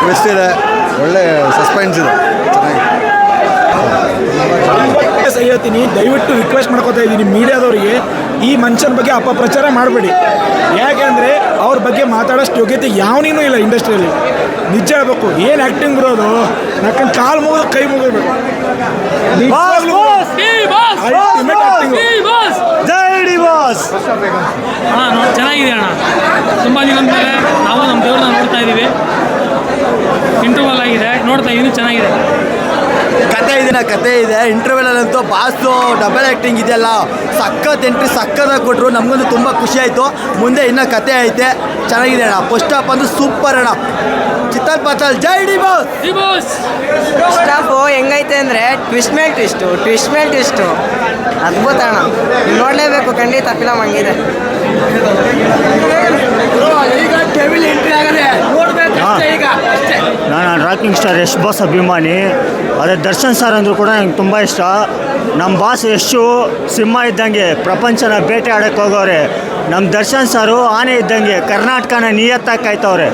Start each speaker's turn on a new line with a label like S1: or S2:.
S1: Twist ಇದೆ, ಒಳ್ಳೆ suspense ಇದೆ, ಚೆನ್ನಾಗಿದೆ.
S2: ಹೇಳ್ತೀನಿ, ದಯವಿಟ್ಟು ರಿಕ್ವೆಸ್ಟ್ ಮಾಡ್ಕೊತಾ ಇದ್ದೀನಿ ಮೀಡಿಯಾದವರಿಗೆ, ಈ ಮನುಷ್ಯನ ಬಗ್ಗೆ ಅಪಪ್ರಚಾರ ಮಾಡಬೇಡಿ. ಯಾಕೆಂದರೆ ಅವ್ರ ಬಗ್ಗೆ ಮಾತಾಡೋಷ್ಟು ಯೋಗ್ಯತೆ ಯಾವನೇನೂ ಇಲ್ಲ ಇಂಡಸ್ಟ್ರಿಯಲ್ಲಿ. ನಿಜ ಹೇಳ್ಬೇಕು, ಏನು ಆ್ಯಕ್ಟಿಂಗ್ ಬರೋದು, ನಕ್ಕಂಡು ಕಾಲು ಮುಗಿದು ಕೈ ಮುಗಿಬೇಕು. Ultimate acting.
S1: ಜೈ ಡಿ ಬಾಸ್.
S3: ಚೆನ್ನಾಗಿದೆ ಅಣ್ಣ. ತುಂಬ ದಿನ ಮೇಲೆ ನಾವು ನಮ್ಮ ದೇವ್ರನ್ನ ನೋಡ್ತಾ ಇದ್ದೀವಿ. ಇಂಟರ್ವಲ್ ಆಗಿದೆ, ನೋಡ್ತಾ ಇದ್ದೀನಿ, ಚೆನ್ನಾಗಿದೆ.
S1: ಕತೆ ಇದೆ. ಇಂಟರ್ವೆಲಲ್ಲಂತೂ ಬಾಸ್ದು ಡಬಲ್ ಆ್ಯಕ್ಟಿಂಗ್ ಇದೆಯಲ್ಲ, ಸಖತ್ ಎಂಟ್ರಿ ಸಖತ್ತಾಗಿ ಕೊಟ್ಟರು. ನಮಗಂತೂ ತುಂಬ ಖುಷಿ ಆಯಿತು. ಮುಂದೆ ಇನ್ನೂ ಕತೆ ಐತೆ, ಚೆನ್ನಾಗಿದೆ ಅಣ್ಣ. ಫಸ್ಟ್ ಹಾಫ್ ಅಂದು ಸೂಪರ್ ಅಣ್ಣ, ಚಿತ್ತಲ್ ಪಾತಲ್. ಜೈ ಡಿ ಬಾಸ್.
S4: ಫಸ್ಟ್ ಹಾಫು ಹೆಂಗೈತೆ ಅಂದರೆ ಟ್ವಿಸ್ಟ್ ಮೇಲೆ ಟ್ವಿಸ್ಟು ಅದ್ಭುತ ಅಣ್ಣ, ನೋಡಲೇಬೇಕು ಖಂಡಿತ. ಫಿಲಮ್ ಹಂಗಿದೆ.
S2: ಈಗ ಡೆವಿಲ್ ಎಂಟ್ರಿ ಆಗದೆ ನೋಡ್ಬೇಕು ಈಗ ಅಷ್ಟೇ.
S5: ನಾನು ರಾಕಿಂಗ್ ಸ್ಟಾರ್ ಯಶ್ ಬಾಸ್ ಅಭಿಮಾನಿ. ಅದೇ ದರ್ಶನ್ ಸರ್ ಅಂದರೂ ಕೂಡ ನಂಗೆ ತುಂಬ ಇಷ್ಟ. ನಮ್ಮ ಬಾಸ್ ಯಶು ಸಿಂಹ ಇದ್ದಂಗೆ ಪ್ರಪಂಚನ ಬೇಟೆ ಆಡೋಕ್ಕೆ ಹೋಗೋರೆ. ನಮ್ಮ ದರ್ಶನ್ ಸಾರು ಆನೆ ಇದ್ದಂಗೆ ಕರ್ನಾಟಕನ ನಿಯತ್ತಾಗಿ ಕಾಯ್ತವ್ರೆ.